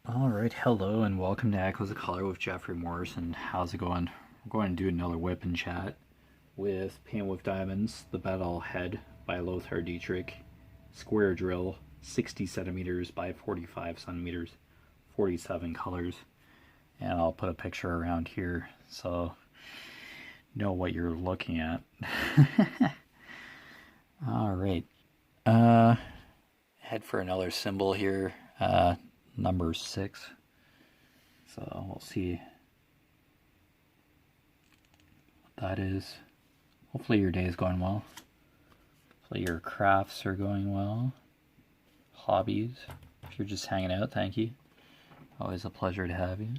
Alright, hello and welcome to Echoes of Color with Jeffery Morrison. How's it going? We're going to do another whip and chat with Paint with Diamonds, the Battle Head by Lothar Dietrich, square drill, 60 centimeters by 45 centimeters, 47 colors. And I'll put a picture around here so you know what you're looking at. Alright, head for another symbol here. Number 6. So we'll see what that is. Hopefully your day is going well. Hopefully your crafts are going well. Hobbies. If you're just hanging out, thank you. Always a pleasure to have you.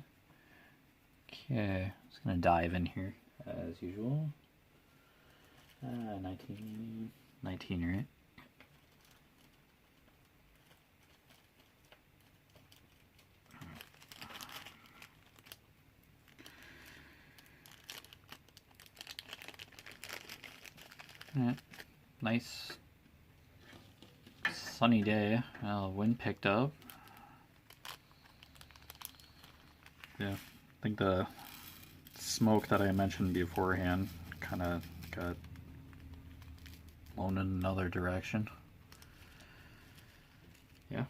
Okay, I'm just gonna dive in here as usual. 19, right? Nice sunny day. Wind picked up. Yeah, I think the smoke that I mentioned beforehand kind of got blown in another direction. Yeah.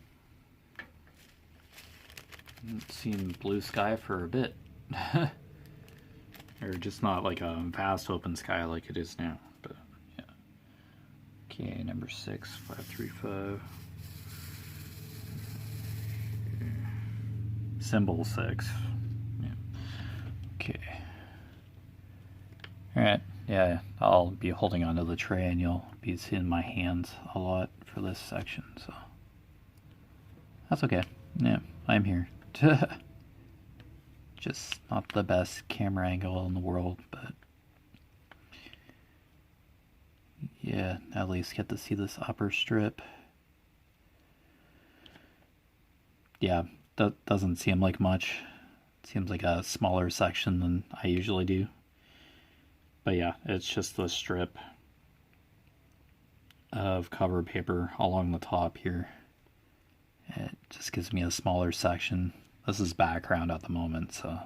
Haven't seen blue sky for a bit. Or just not like a vast open sky like it is now. Okay, number 6, 535. Symbol 6. Yeah. Okay. Alright, yeah, I'll be holding onto the tray and you'll be seeing my hands a lot for this section, so that's okay. Yeah, I'm here. Just not the best camera angle in the world, but yeah, at least get to see this upper strip. Yeah, that doesn't seem like much. It seems like a smaller section than I usually do. But yeah, it's just the strip of cover paper along the top here. It just gives me a smaller section. This is background at the moment, so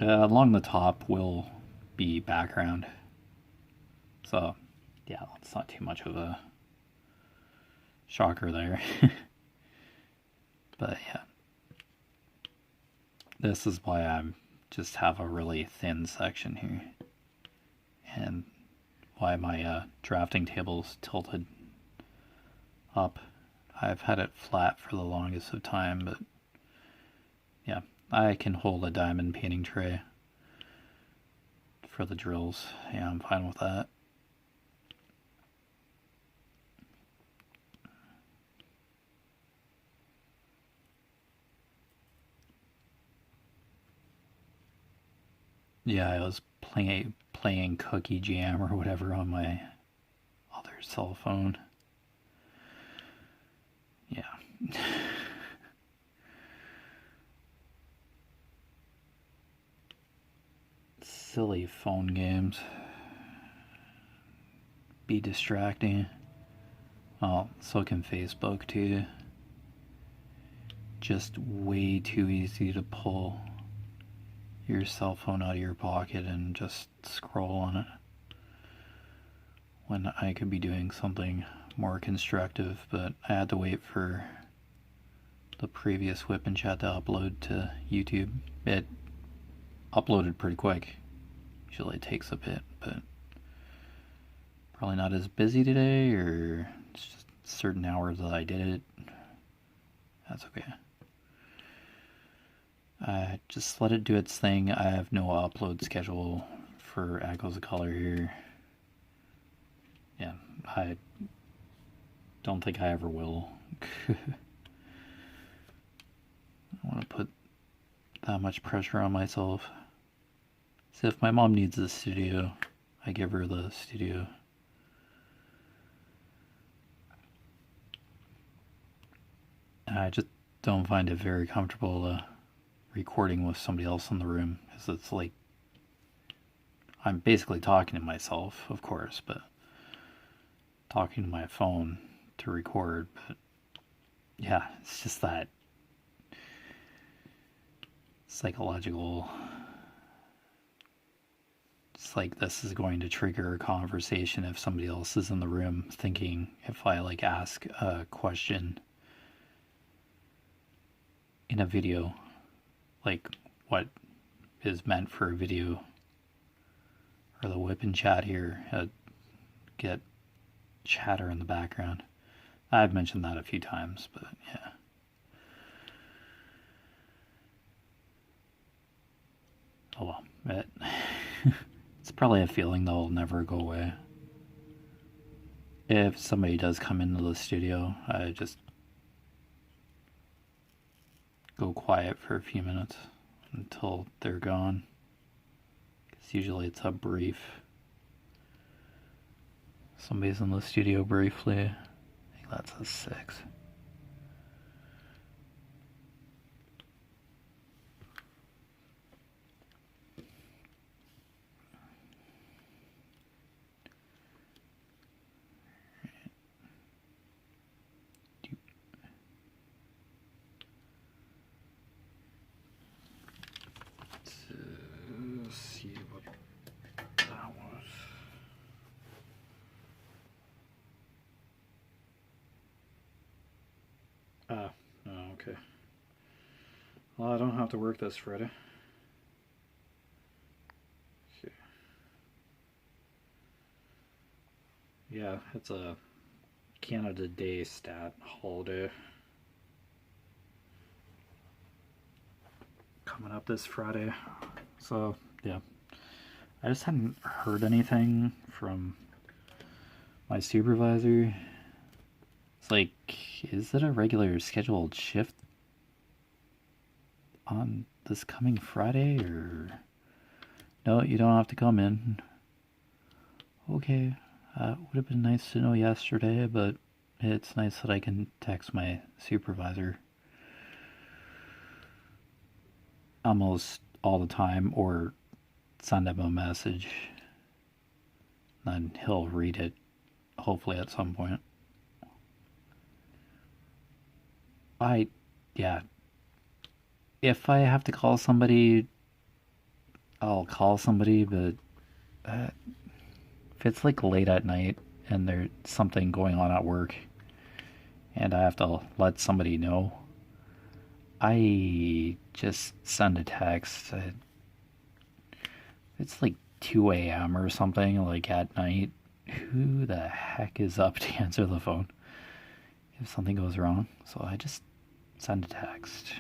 along the top will be background. So yeah, it's not too much of a shocker there. But yeah, this is why I just have a really thin section here, and why my drafting table's tilted up. I've had it flat for the longest of time, but yeah, I can hold a diamond painting tray for the drills. Yeah, I'm fine with that. Yeah, I was playing Cookie Jam or whatever on my other cell phone. Yeah. Silly phone games. Be distracting. Oh, so can Facebook too. Just way too easy to pull your cell phone out of your pocket and just scroll on it when I could be doing something more constructive. But I had to wait for the previous whip and chat to upload to YouTube. It uploaded pretty quick. Usually it takes a bit, but probably not as busy today, or it's just certain hours that I did it. That's okay. Just let it do its thing. I have no upload schedule for Echoes of Color here. Yeah, I don't think I ever will. I don't want to put that much pressure on myself. So if my mom needs the studio, I give her the studio. I just don't find it very comfortable recording with somebody else in the room, because it's like I'm basically talking to myself, of course, but talking to my phone to record. But yeah, it's just that psychological. It's like this is going to trigger a conversation if somebody else is in the room thinking if I like ask a question in a video, like what is meant for a video or the whip and chat here, get chatter in the background. I've mentioned that a few times, but yeah. Oh well, it's probably a feeling that'll never go away. If somebody does come into the studio, I just go quiet for a few minutes until they're gone. Because usually it's a brief. Somebody's in the studio briefly. I think that's a 6. Let's see what that was. Oh, okay. Well, I don't have to work this Friday. Okay. Yeah, it's a Canada Day stat holiday coming up this Friday. So, yeah. I just hadn't heard anything from my supervisor. It's like, is it a regular scheduled shift on this coming Friday, or no, you don't have to come in? Okay, would have been nice to know yesterday, but it's nice that I can text my supervisor almost all the time or send him a message. Then he'll read it, hopefully at some point. Yeah. If I have to call somebody, I'll call somebody, but if it's like late at night and there's something going on at work and I have to let somebody know, I just send a text. It's like 2 a.m. or something, like at night. Who the heck is up to answer the phone if something goes wrong? So I just send a text.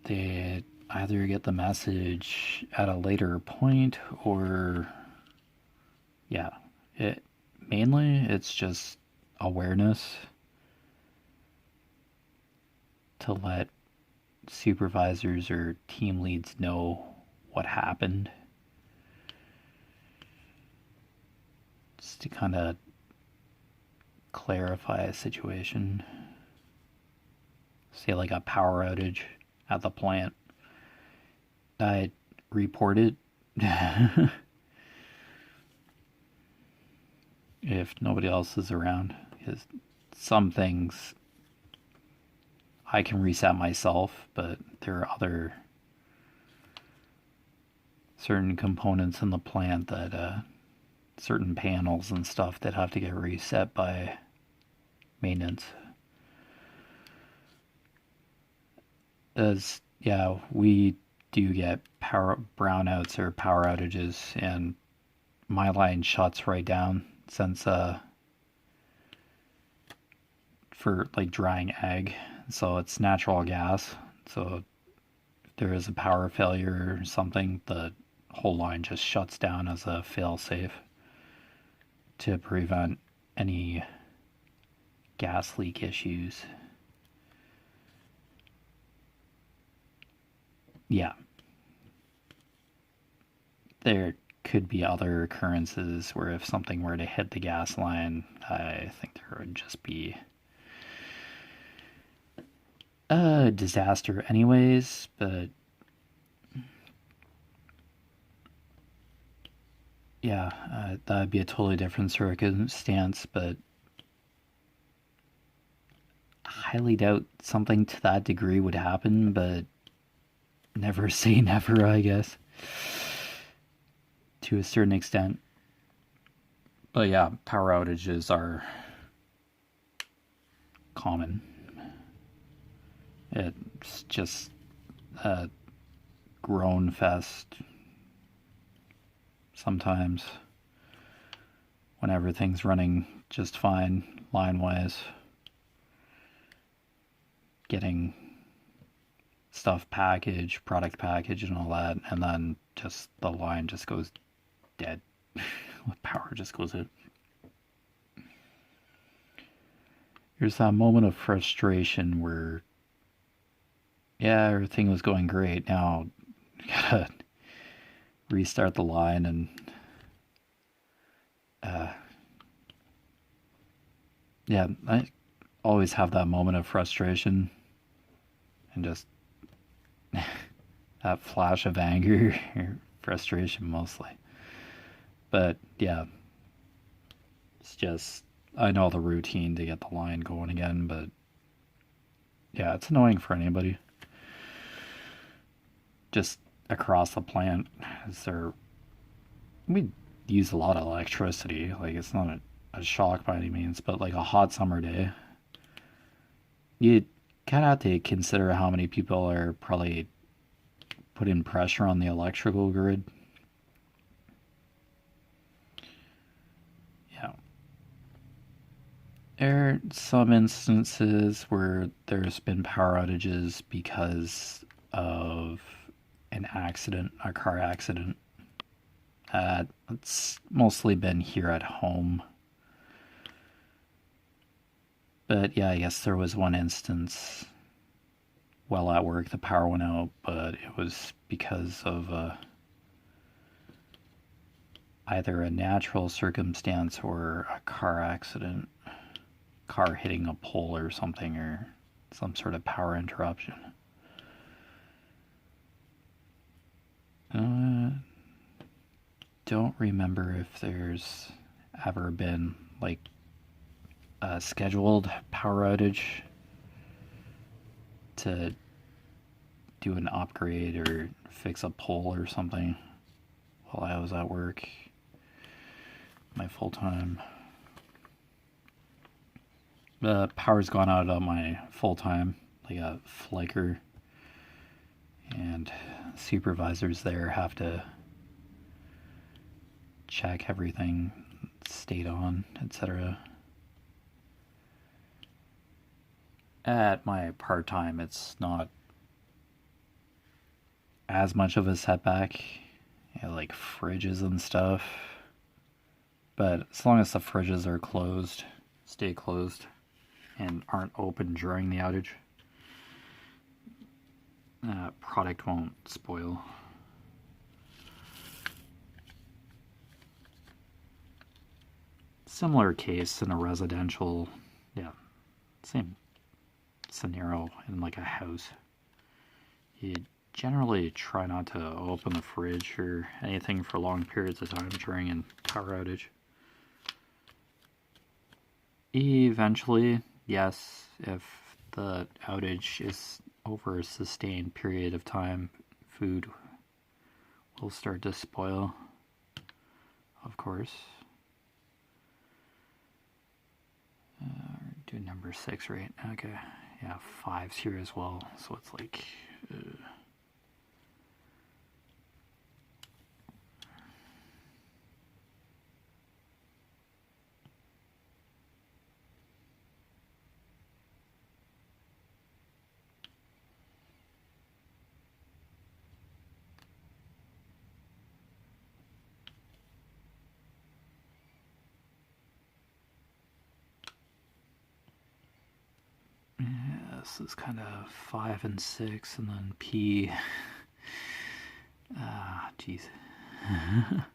They either get the message at a later point or, yeah, mainly it's just awareness to let supervisors or team leads know what happened, just to kind of clarify a situation. Say like a power outage at the plant, I report it if nobody else is around, because some things I can reset myself, but there are other certain components in the plant that certain panels and stuff that have to get reset by maintenance. As yeah, we do get power brownouts or power outages, and my line shuts right down since for like drying egg, so it's natural gas. So if there is a power failure or something, the whole line just shuts down as a fail-safe to prevent any gas leak issues. Yeah. There could be other occurrences where if something were to hit the gas line, I think there would just be a disaster anyways, but yeah, that'd be a totally different circumstance, but I highly doubt something to that degree would happen, but never say never, I guess, to a certain extent. But yeah, power outages are common. It's just a groan fest sometimes when everything's running just fine line wise. Getting stuff packaged, product packaged, and all that, and then just the line just goes dead. Power just goes in. There's that moment of frustration where, yeah, everything was going great. Now, you gotta restart the line and, yeah, I always have that moment of frustration and just that flash of anger, or frustration mostly. But yeah, it's just, I know the routine to get the line going again, but yeah, it's annoying for anybody. Just across the plant, we use a lot of electricity. Like, it's not a shock by any means, but like a hot summer day, you kind of have to consider how many people are probably putting pressure on the electrical grid. Yeah. There are some instances where there's been power outages because of an accident, a car accident. It's mostly been here at home. But yeah, I guess there was one instance while at work the power went out, but it was because of either a natural circumstance or a car accident, car hitting a pole or something, or some sort of power interruption. Don't remember if there's ever been like a scheduled power outage to do an upgrade or fix a pole or something while I was at work, my full time. The power's gone out on my full time, like a flicker, and supervisors there have to check everything stayed on, etc. At my part-time, it's not as much of a setback, like fridges and stuff, but as long as the fridges are closed, stay closed, and aren't open during the outage, product won't spoil. Similar case in a residential, yeah, same scenario in like a house. You generally try not to open the fridge or anything for long periods of time during a power outage. Eventually, yes, if the outage is over a sustained period of time, food will start to spoil, of course. Do number 6, right? Okay. Yeah, 5's here as well, so it's like... this is kind of 5 and 6, and then P. Jeez. Let's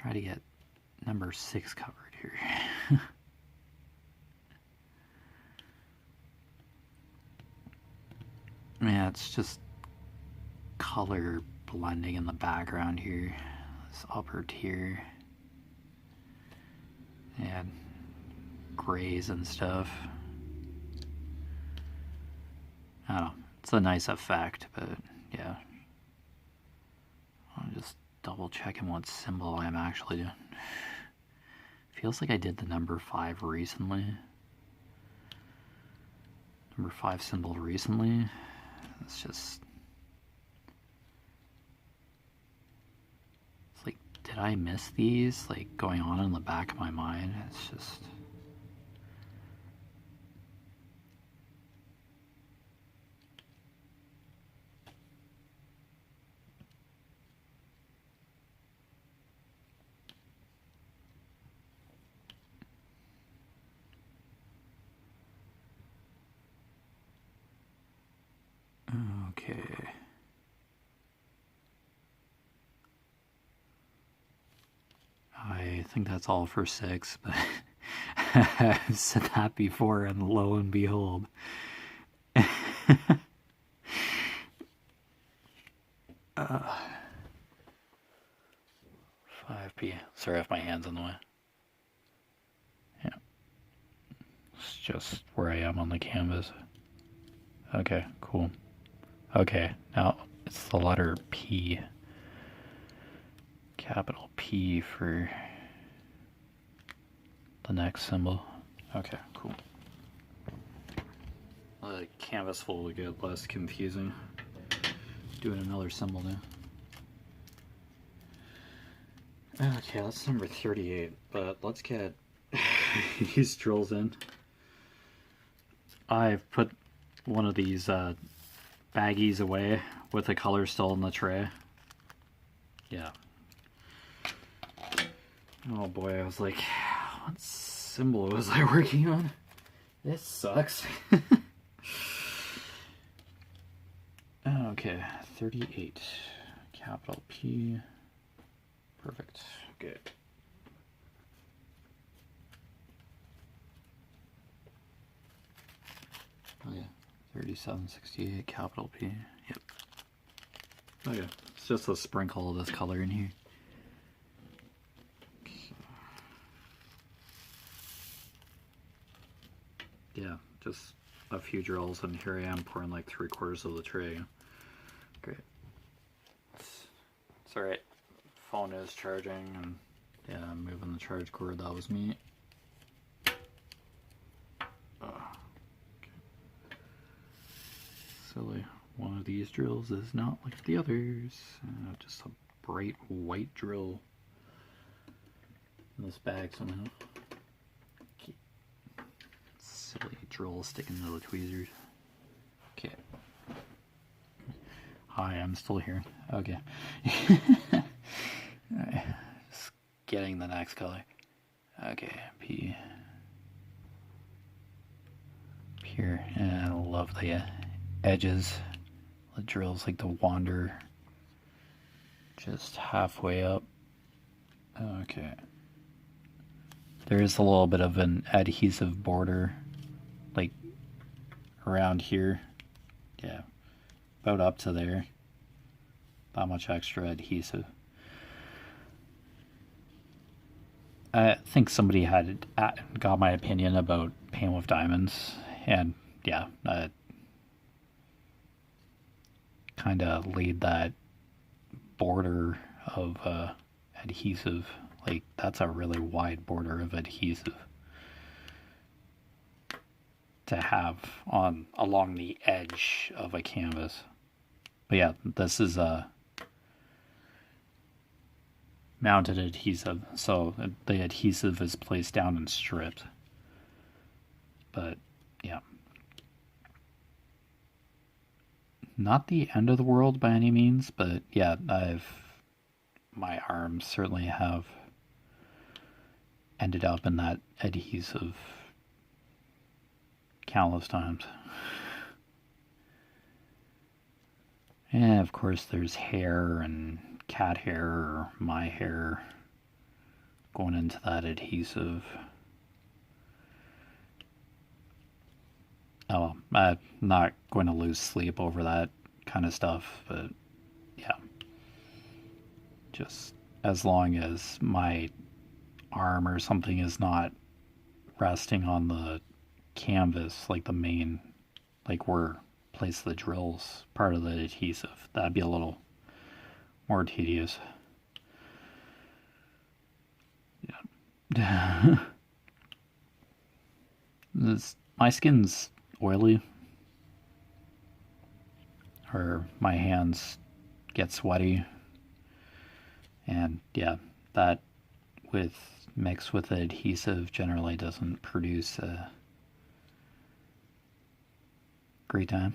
try to get number 6 covered here. Yeah, it's just color blending in the background here. This upper tier. And grays and stuff. I don't know. It's a nice effect, but yeah. I'm just double checking what symbol I'm actually doing. Feels like I did the number 5 recently. Number 5 symbol recently. It's just... It's like, did I miss these? Like, going on in the back of my mind. It's just... Okay. I think that's all for 6, but I've said that before, and lo and behold. 5p. Sorry if my hand's in the way. Yeah. It's just where I am on the canvas. Okay, cool. Okay, now it's the letter P. Capital P for the next symbol. Okay, cool. The canvas will get less confusing. Doing another symbol now. Okay, that's number 38, but let's get these drills in. I've put one of these baggies away with the color still in the tray. Yeah. Oh boy, I was like, what symbol was I working on? This sucks. Okay, 38. Capital P. Perfect. Okay. Oh yeah, 3768, capital P. Yep. Oh yeah, it's just a sprinkle of this color in here. Yeah, just a few drills, and here I am pouring like 3/4 of the tray. Great. It's alright. Phone is charging, and yeah, I'm moving the charge cord. That was me. Okay. Silly. One of these drills is not like the others. Just a bright white drill in this bag somehow. Okay. Silly drill sticking to the tweezers. Okay. Hi, I'm still here. Okay. Alright. Just getting the next color. Okay, P. Here, and I love the edges. The drills like to wander just halfway up. Okay. There is a little bit of an adhesive border, like around here. Yeah, about up to there. Not much extra adhesive. I think somebody had got my opinion about paint with diamonds, and yeah, kind of laid that border of adhesive. Like, that's a really wide border of adhesive to have on along the edge of a canvas. But yeah, this is a mounted adhesive, so the adhesive is placed down and stripped. But yeah, not the end of the world by any means, but yeah, my arms certainly have ended up in that adhesive countless times. And of course there's hair and cat hair or my hair going into that adhesive. Oh, I'm not going to lose sleep over that kind of stuff, but yeah. just as long as my arm or something is not resting on the canvas, like the main, like where place the drills, part of the adhesive. That'd be a little more tedious. Yeah. My skin's oily, or my hands get sweaty, and yeah, that with mixed with the adhesive generally doesn't produce a great time.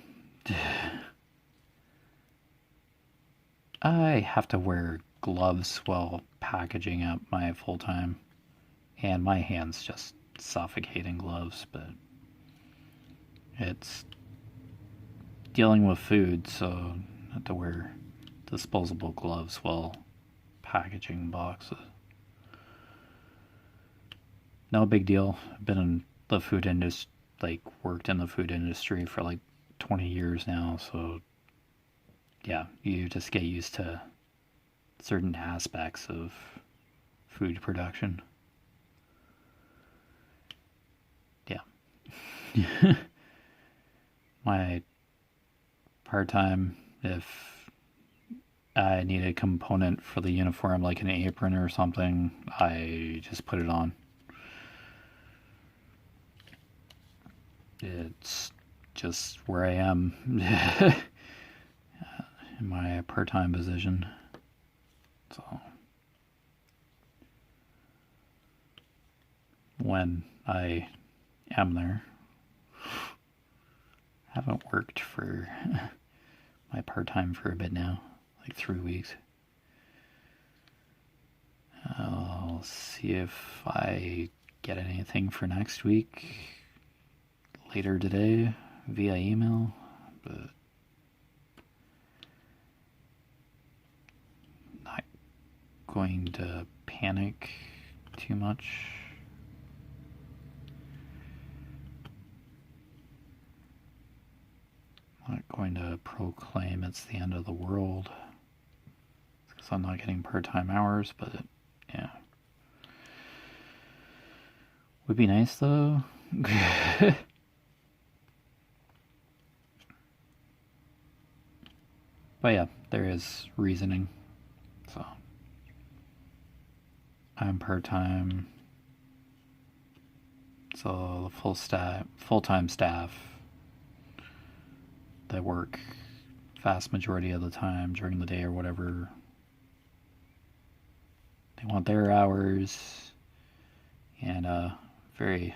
I have to wear gloves while packaging up my full time, and my hands just suffocate in gloves, but it's dealing with food, so I have to wear disposable gloves while packaging boxes. No big deal. I've been in the food industry, like worked in the food industry for like 20 years now, so yeah, you just get used to certain aspects of food production. Yeah. My part-time, if I need a component for the uniform like an apron or something, I just put it on. It's just where I am in my part-time position. So when I am there, I haven't worked for my part-time for a bit now, like 3 weeks. I'll see if I get anything for next week later today via email, but not going to panic too much. Not going to proclaim it's the end of the world because I'm not getting part-time hours, but yeah. Would be nice though. But yeah, there is reasoning. So I'm part-time. So the full-time staff that work vast majority of the time during the day or whatever, they want their hours, and a very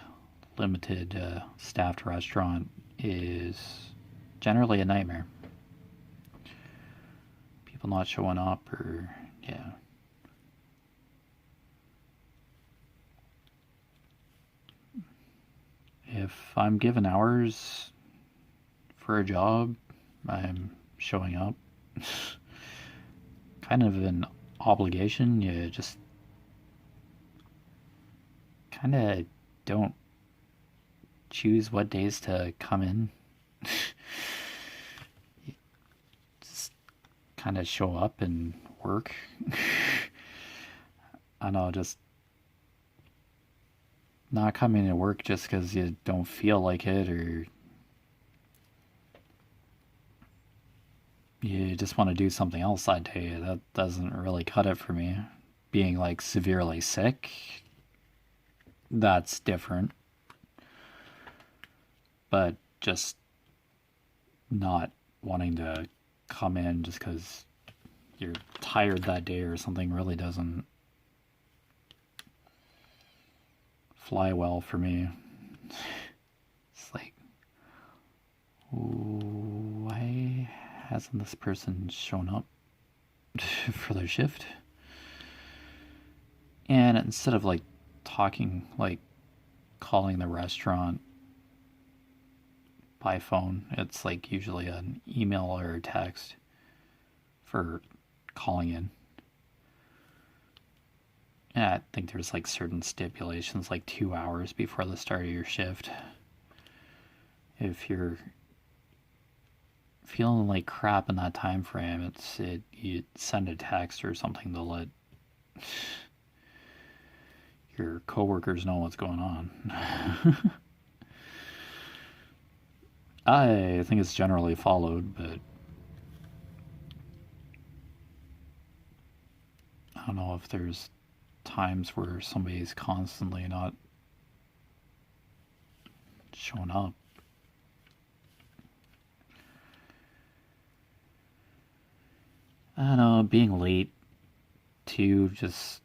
limited staffed restaurant is generally a nightmare. People not showing up, or yeah. If I'm given hours for a job, I'm showing up. Kind of an obligation. You just kind of don't choose what days to come in. You just kind of show up and work. I know, just not coming to work just because you don't feel like it, or you just want to do something else that day. That doesn't really cut it for me. Being like severely sick, that's different. But just not wanting to come in just because you're tired that day or something really doesn't fly well for me. It's like, why hasn't this person shown up for their shift? And instead of like talking, like calling the restaurant by phone, it's like usually an email or a text for calling in. And I think there's like certain stipulations, like 2 hours before the start of your shift. If you're feeling like crap in that time frame, you send a text or something to let your coworkers know what's going on. I think it's generally followed, but I don't know if there's times where somebody's constantly not showing up. I don't know, being late too, just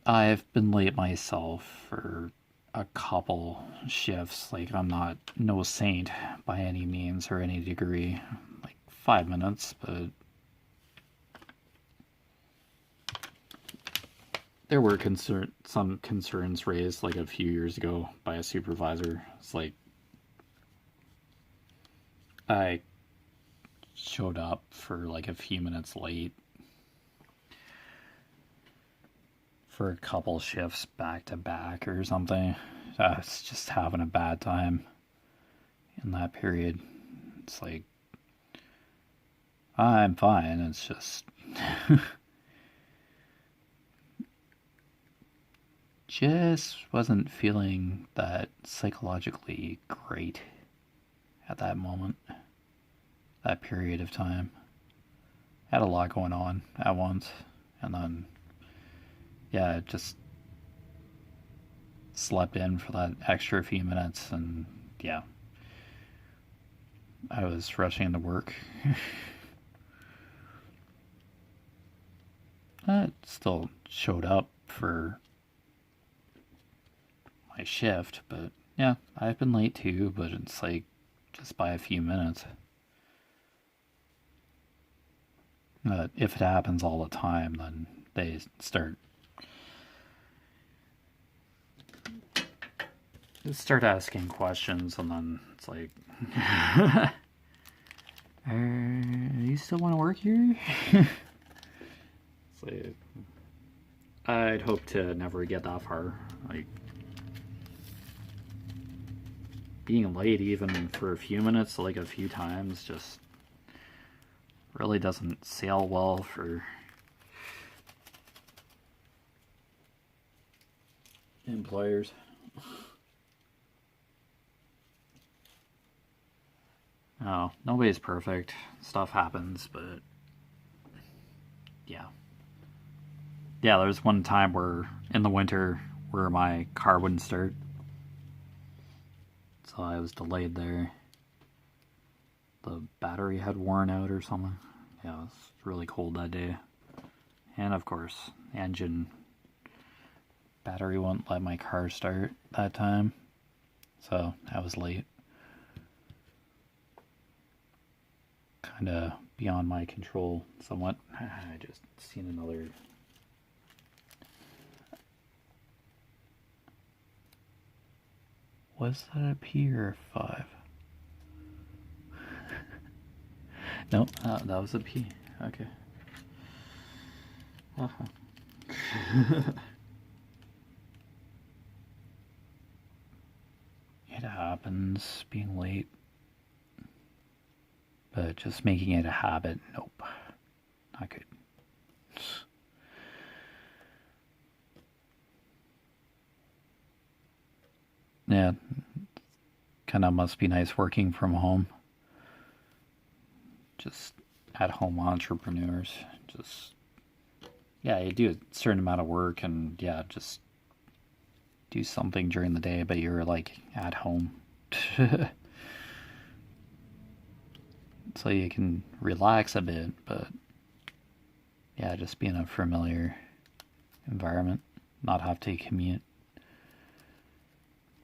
I've been late myself for a couple shifts. Like, I'm not no saint by any means or any degree. Like 5 minutes, but there were some concerns raised like a few years ago by a supervisor. It's like I showed up for like a few minutes late for a couple shifts back to back or something. I was just having a bad time in that period. It's like, I'm fine. It's just just wasn't feeling that psychologically great at that moment, that period of time. Had a lot going on at once, and then yeah, just slept in for that extra few minutes, and yeah, I was rushing into work. I still showed up for my shift, but yeah, I've been late too, but it's like just by a few minutes. If it happens all the time, then they start asking questions, and then it's like, you still want to work here? It's like, I'd hope to never get that far. Like, being late even for a few minutes, like a few times, just really doesn't sail well for employers. Oh, nobody's perfect. Stuff happens, but yeah. Yeah, there was one time where in the winter where my car wouldn't start. So I was delayed there. The battery had worn out or something. Yeah, it was really cold that day. And of course, battery wouldn't let my car start that time. So I was late. Kind of beyond my control somewhat. I just seen another. Was that a P or a 5? No, that was a P. Okay. It happens, being late. But just making it a habit, nope. Not good. Yeah, kind of must be nice working from home. Just at-home entrepreneurs. Just, yeah, you do a certain amount of work and, yeah, just do something during the day, but you're, like, at home. So you can relax a bit, but, yeah, just be in a familiar environment, not have to commute.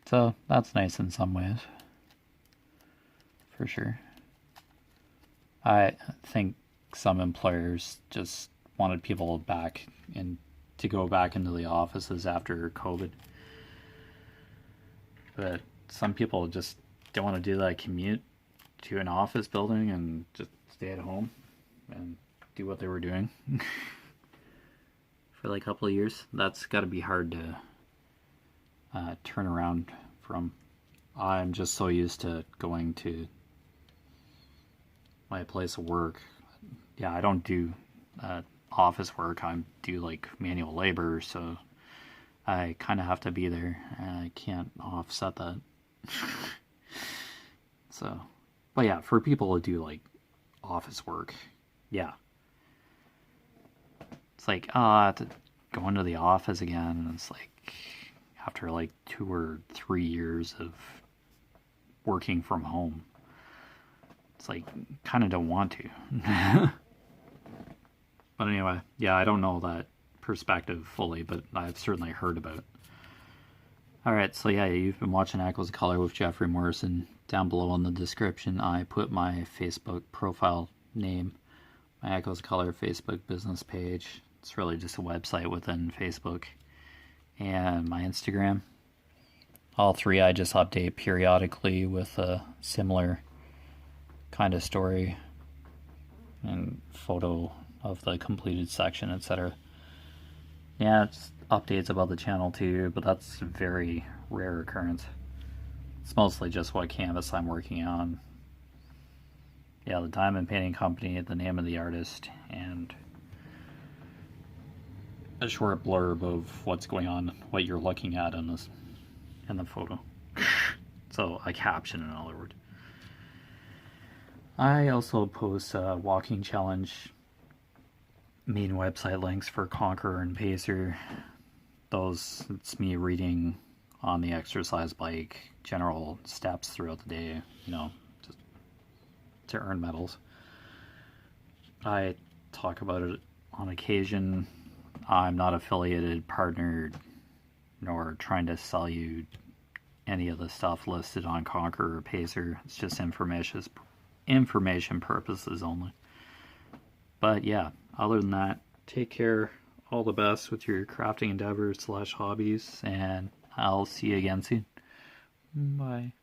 So that's nice in some ways, for sure. I think some employers just wanted people back to go back into the offices after COVID. But some people just don't want to do that commute to an office building and just stay at home and do what they were doing for like a couple of years. That's got to be hard to turn around from. I'm just so used to going to my place of work. Yeah, I don't do office work. I do like manual labor, so I kind of have to be there, and I can't offset that. So, but yeah, for people to do like office work, yeah, it's like, oh, I have to go into the office again. And it's like after like 2 or 3 years of working from home, it's like kind of don't want to. But anyway, yeah, I don't know that perspective fully, but I've certainly heard about it. Alright, so yeah, you've been watching Echoes of Color with Jeffery Morrison. Down below in the description, I put my Facebook profile name, my Echoes of Color Facebook business page. It's really just a website within Facebook. And my Instagram. All three I just update periodically with a similar kind of story and photo of the completed section, etc. Yeah, it's updates about the channel too, but that's a very rare occurrence. It's mostly just what canvas I'm working on. Yeah, the diamond painting company, the name of the artist, and a short blurb of what's going on, what you're looking at in this in the photo. So a caption, in other words. I also post a walking challenge main website links for Conqueror and Pacer. Those, it's me reading on the exercise bike general steps throughout the day, you know, just to earn medals. I talk about it on occasion. I'm not affiliated, partnered, nor trying to sell you any of the stuff listed on Conqueror or Pacer. It's just information purposes only. But yeah, other than that, take care, all the best with your crafting endeavors / hobbies, and I'll see you again soon. Bye.